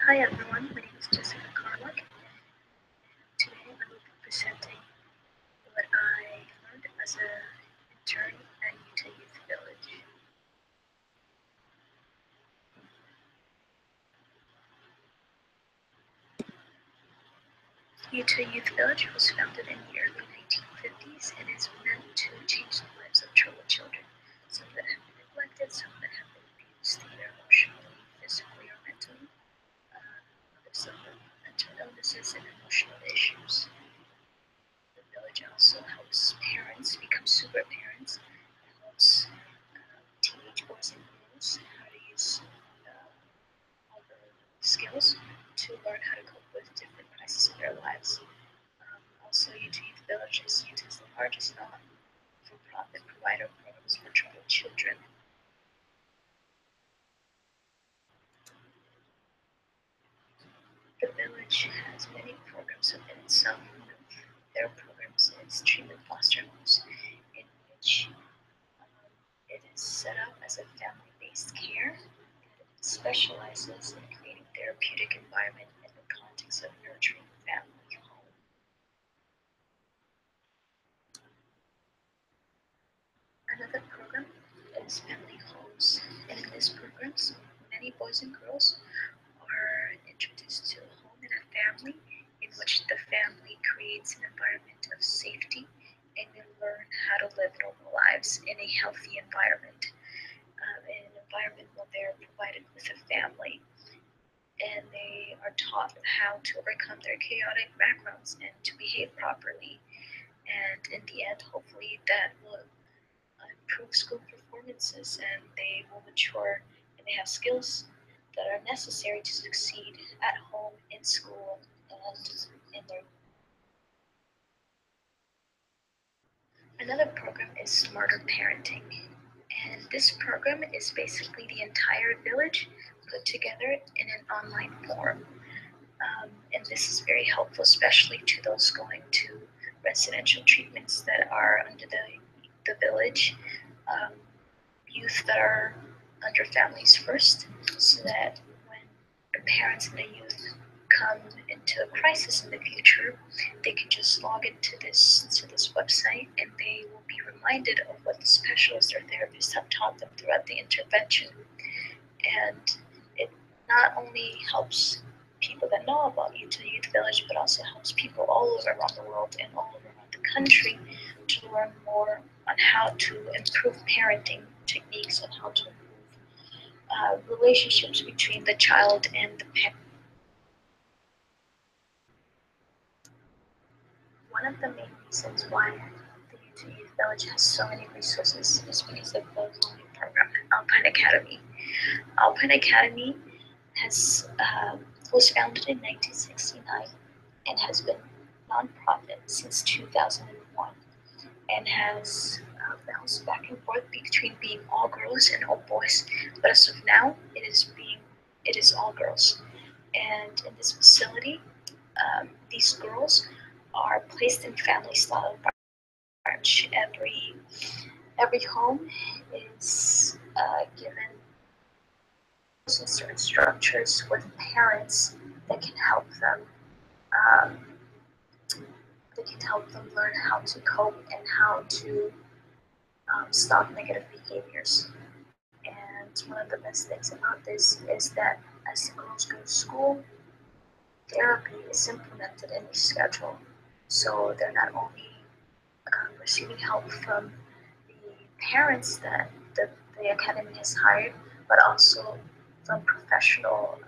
Hi everyone, my name is Jessica Carlock. Today I will be presenting what I learned as an intern at Utah Youth Village. Utah Youth Village was founded in the early 1950s and is meant to change the lives of troubled children, some that have been neglected, some that have been abused either emotionally, physically, or mentally. Others suffer from mental illnesses and emotional issues. The village also helps parents become super parents. It helps teenage boys and girls how to use all the skills to learn how to cope with different crises in their lives. Also, Utah Youth Village is Utah's largest not-for-profit provider of programs for troubled children. The village has many programs within itself. One of their programs is treatment foster homes, in which it is set up as a family-based care that specializes in creating therapeutic environment in the context of nurturing family home. Another program is family homes, and in these programs, many boys and girls are introduced to a home and a family in which the family creates an environment of safety and they learn how to live normal lives in a healthy environment, in an environment where they're provided with a family and they are taught how to overcome their chaotic backgrounds and to behave properly. And in the end, hopefully, that will improve school performances and they will mature and they have skills that are necessary to succeed at home, in school, and in their. Another program is Smarter Parenting. And this program is basically the entire village put together in an online form. And this is very helpful, especially to those going to residential treatments that are under the village, um, youth that are under Families First, so that when the parents and the youth come into a crisis in the future, they can just log into this website and they will be reminded of what the specialists or therapists have taught them throughout the intervention. And it not only helps people that know about Utah Youth Village, but also helps people all over around the world and all over around the country to learn more on how to improve parenting techniques and how to improve relationships between the child and the parent. One of the main reasons why the Utah Youth Village has so many resources is because of the learning program, Alpine Academy. Alpine Academy has was founded in 1969 and has been nonprofit since 2001 and has bounced back and forth between being all girls and all boys. But as of now, it is all girls. And in this facility, these girls are placed in family style environments. Every home is given certain structures with parents that can help them um, learn how to cope and how to stop negative behaviors. And one of the best things about this is that as the girls go to school, therapy is implemented in the schedule. So they're not only receiving help from the parents that the academy has hired, but also from professional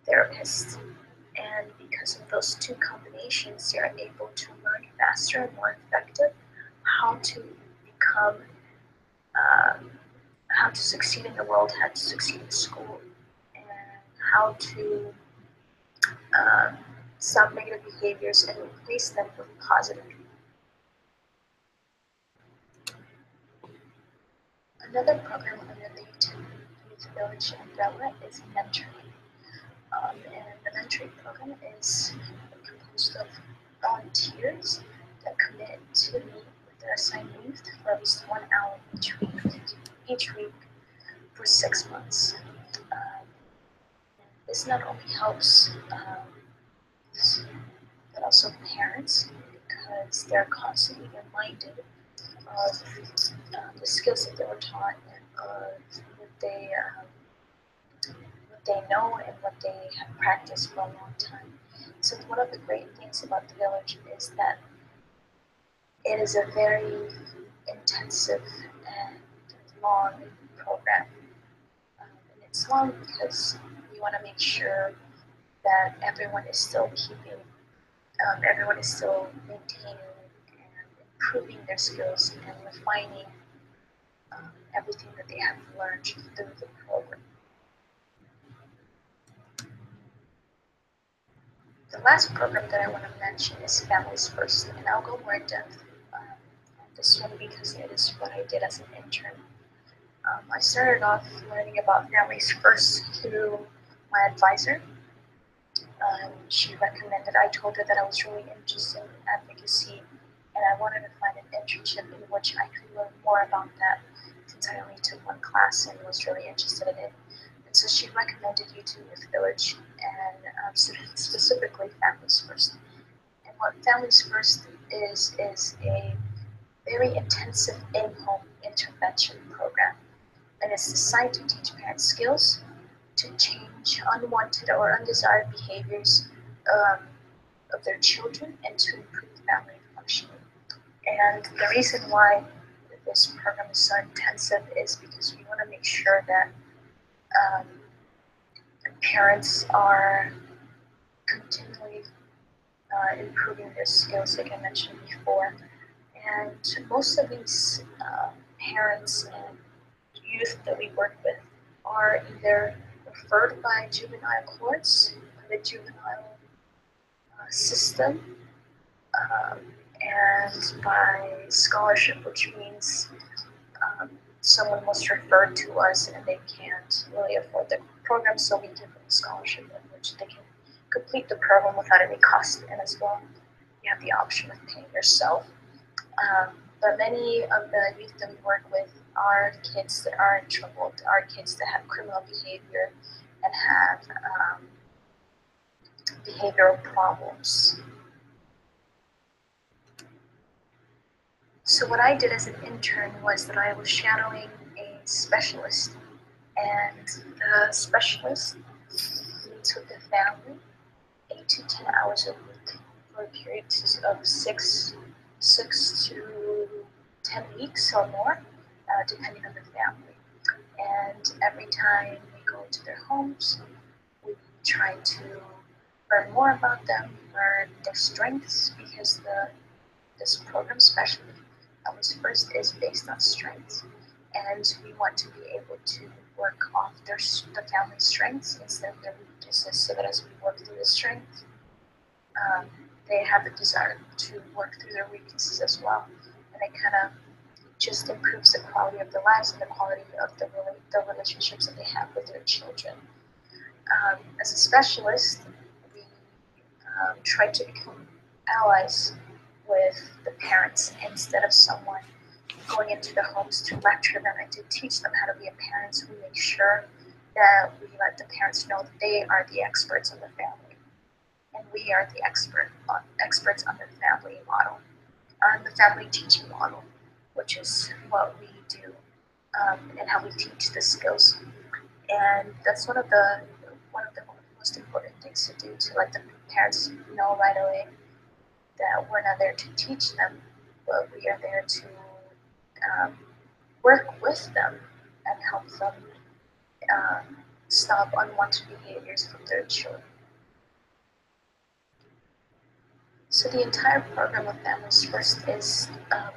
therapists. And because of those two combinations, they are able to learn faster and more effective how to become, um, how to succeed in the world, how to succeed in school, and how to um, stop negative behaviors and replace them with positive. Another program under the Youth Village umbrella is mentoring. And the mentoring program is composed of volunteers that commit to meet with their assigned youth for at least 1 hour each week for 6 months. Um, This not only helps but also parents, because they're constantly reminded of the skills that they were taught and of what they know and what they have practiced for a long time. So one of the great things about the village is that it is a very intensive and long program. And it's long because we want to make sure that everyone is still maintaining and improving their skills and refining everything that they have learned through the program. The last program that I want to mention is Families First, and I'll go more in depth on this one because it is what I did as an intern. I started off learning about Families First through my advisor. She recommended, I told her that I was really interested in advocacy and I wanted to find an internship in which I could learn more about that, since I only took one class and was really interested in it. And so she recommended YouTube with Village and specifically Families First. And what Families First is a very intensive in-home intervention program. And it's designed to teach parents skills to change unwanted or undesired behaviors um, of their children and to improve family functioning. And the reason why this program is so intensive is because we want to make sure that um, parents are continually improving their skills, like I mentioned before. And most of these parents and youth that we work with are either referred by juvenile courts, by the juvenile system, um, and by scholarship, which means someone was referred to us and they can't really afford the program, so we give them a scholarship in which they can complete the program without any cost. And as well, you have the option of paying yourself. But many of the youth that we work with are kids that are in trouble, are kids that have criminal behavior and have behavioral problems. So what I did as an intern was that I was shadowing a specialist, and the specialist meets with the family 8 to 10 hours a week for a period of six to 10 weeks or more, depending on the family. And every time we go to their homes, we try to learn more about them, learn their strengths, because this program, especially Families First, is based on strengths, and we want to be able to work off the family's strengths instead of their weaknesses, so that as we work through the strengths, they have the desire to work through their weaknesses as well, and it kind of just improves the quality of their lives and the quality of the relationships that they have with their children. As a specialist, we try to become allies with the parents instead of someone going into the homes to lecture them and to teach them how to be a parent. We make sure that we let the parents know that they are the experts on the family, and we are the experts on the family model, on the family teaching model, which is what we do and how we teach the skills. And that's one of the most important things to do, to let the parents know right away that we're not there to teach them, but we are there to work with them and help them stop unwanted behaviors from their children. So the entire program of Families First is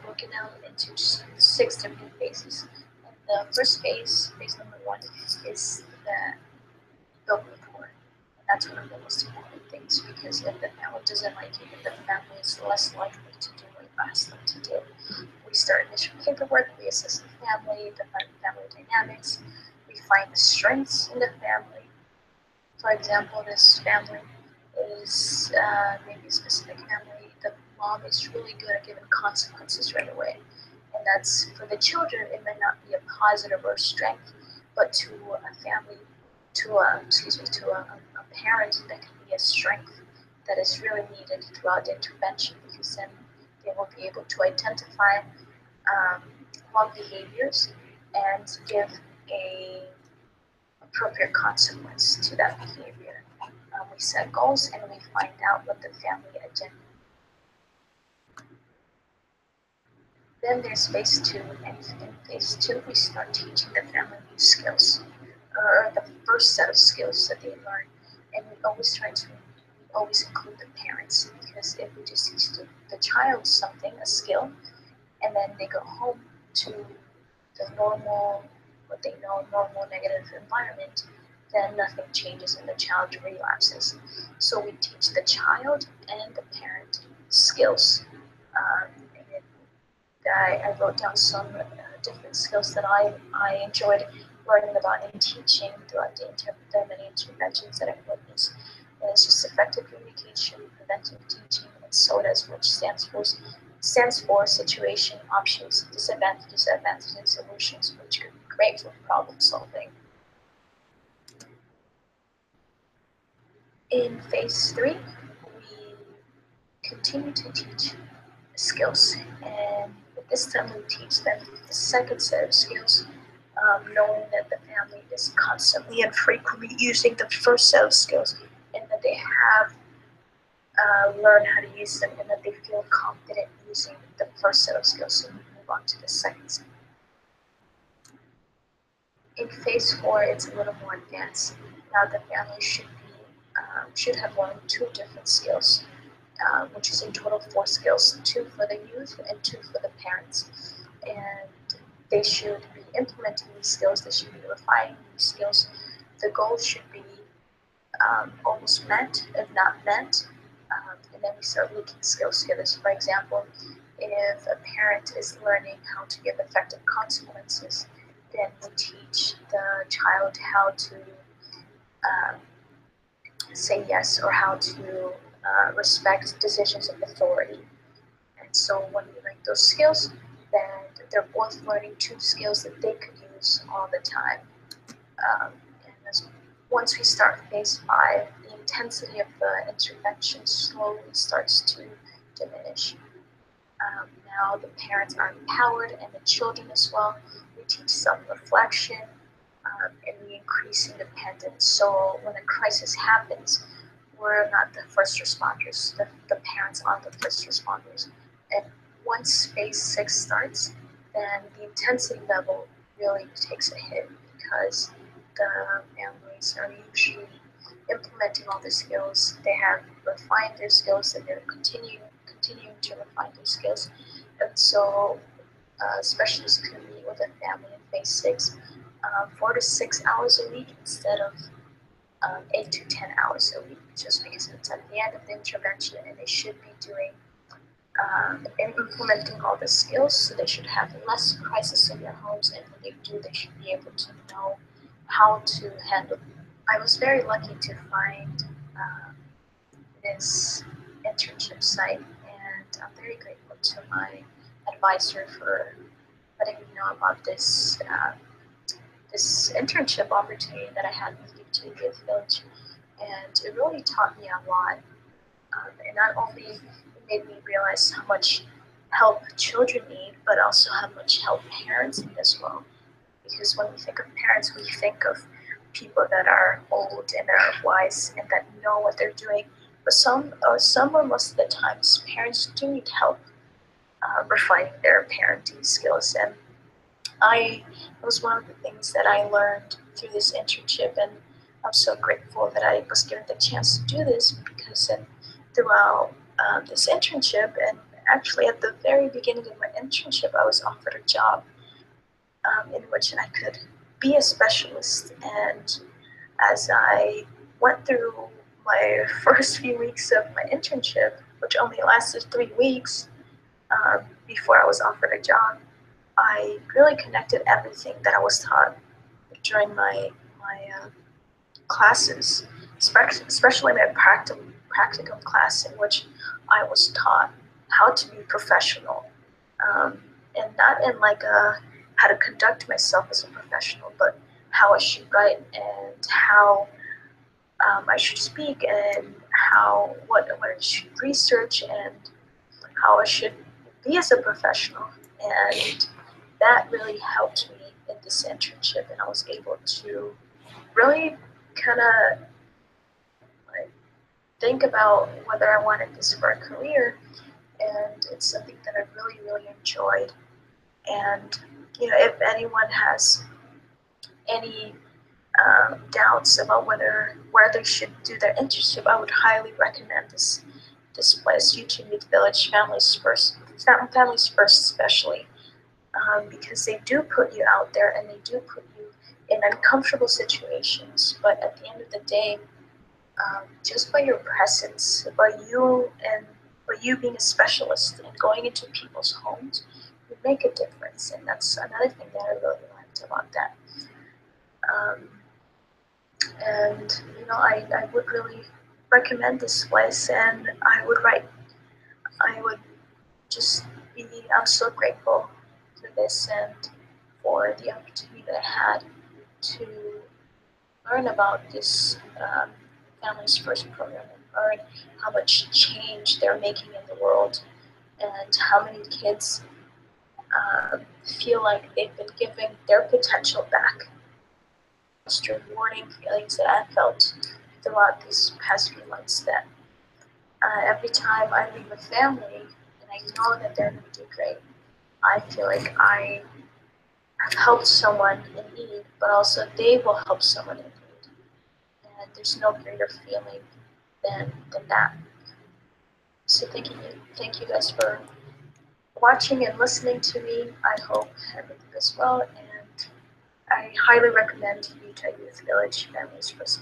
broken out into 6 different phases. And the first phase number 1, is the build rapport. And that's one of the most important things, because if the family doesn't like you, then the family is less likely to do what you ask them to do. We start initial paperwork, we assess the family, define family dynamics, we find the strengths in the family. For example, this family is maybe a specific family. The mom is really good at giving consequences right away. And that's, for the children, it may not be a positive or strength, but to a family, to a parent that can be a strength that is really needed throughout the intervention, because then they will be able to identify wrong behaviors and give a appropriate consequence to that behavior. We set goals and we find out what the family agenda. Then there's phase two, and in phase two we start teaching the family new skills, or the first set of skills that they learn. And we always include the parents, because if we just teach the child something, a skill, and then they go home to the normal, what they know, normal negative environment, then nothing changes and the child relapses. So we teach the child and the parent skills. And I wrote down some different skills that I enjoyed learning about and teaching throughout the many interventions that I've witnessed. And it's just effective communication, preventive teaching, and SODAS, which stands for situation, options, disadvantages, advantages, and solutions, which could be great for problem solving. In phase three, we continue to teach skills, and this time we teach them the second set of skills, knowing that the family is constantly and frequently using the first set of skills, and that they have learned how to use them, and that they feel confident using the first set of skills. So we move on to the second set. In phase four, it's a little more advanced. Now the family should have learned two different skills, which is in total 4 skills, 2 for the youth and 2 for the parents. And they should be implementing these skills, they should be refining these skills. The goal should be almost met, if not met. And then we start linking skills together. So for example, if a parent is learning how to give effective consequences, then we teach the child how to say yes, or how to respect decisions of authority. And so when we link those skills, then they're both learning 2 skills that they could use all the time. And once we start phase 5, the intensity of the intervention slowly starts to diminish. Now the parents are empowered, and the children as well. We teach self-reflection, and we increase independence. So when a crisis happens, we're not the first responders. The parents are the first responders. And once phase 6 starts, then the intensity level really takes a hit, because the families are usually implementing all the skills. They have refined their skills, and they're continuing to refine their skills. And so specialists can meet with a family in phase 6 4 to 6 hours a week instead of 8 to 10 hours a week, just because it's at the end of the intervention, and they should be doing and implementing all the skills, so they should have less crisis in their homes, and when they do, they should be able to know how to handle them. I was very lucky to find this internship site, and I'm very grateful to my advisor for letting me know about this this internship opportunity that I had with UT Youth Village, and it really taught me a lot. And not only it made me realize how much help children need, but also how much help parents need as well. Because when we think of parents, we think of people that are old and that are wise and that know what they're doing. But some or most of the times, parents do need help refining their parenting skills. And it was one of the things that I learned through this internship, and I'm so grateful that I was given the chance to do this, because throughout this internship, and actually at the very beginning of my internship, I was offered a job in which I could be a specialist. And as I went through my first few weeks of my internship, which only lasted 3 weeks before I was offered a job, I really connected everything that I was taught during my classes, especially my practicum class, in which I was taught how to be professional, and not in like how to conduct myself as a professional, but how I should write and how I should speak and what I should research and how I should be as a professional. And that really helped me in this internship, and I was able to really kind of like think about whether I wanted this for a career, and it's something that I really, really enjoyed. And if anyone has any doubts about where they should do their internship, I would highly recommend this place, YouTube Youth Village, Families First, especially because they do put you out there and they do put you in uncomfortable situations. But at the end of the day, just by your presence, by you being a specialist and going into people's homes, you make a difference, and that's another thing that I really liked about that. Um, and I would really recommend this place, and I would just be, I'm so grateful for this and for the opportunity that I had to learn about this Families First program and learn how much change they're making in the world and how many kids feel like they've been given their potential back. Most rewarding feelings that I've felt throughout these past few months, that every time I leave a family and I know that they're going to do great, I feel like I have helped someone in need, but also they will help someone in need. And there's no greater feeling than that. So thank you guys for watching and listening to me. I hope everything goes well, and I highly recommend Utah Youth Village Families First.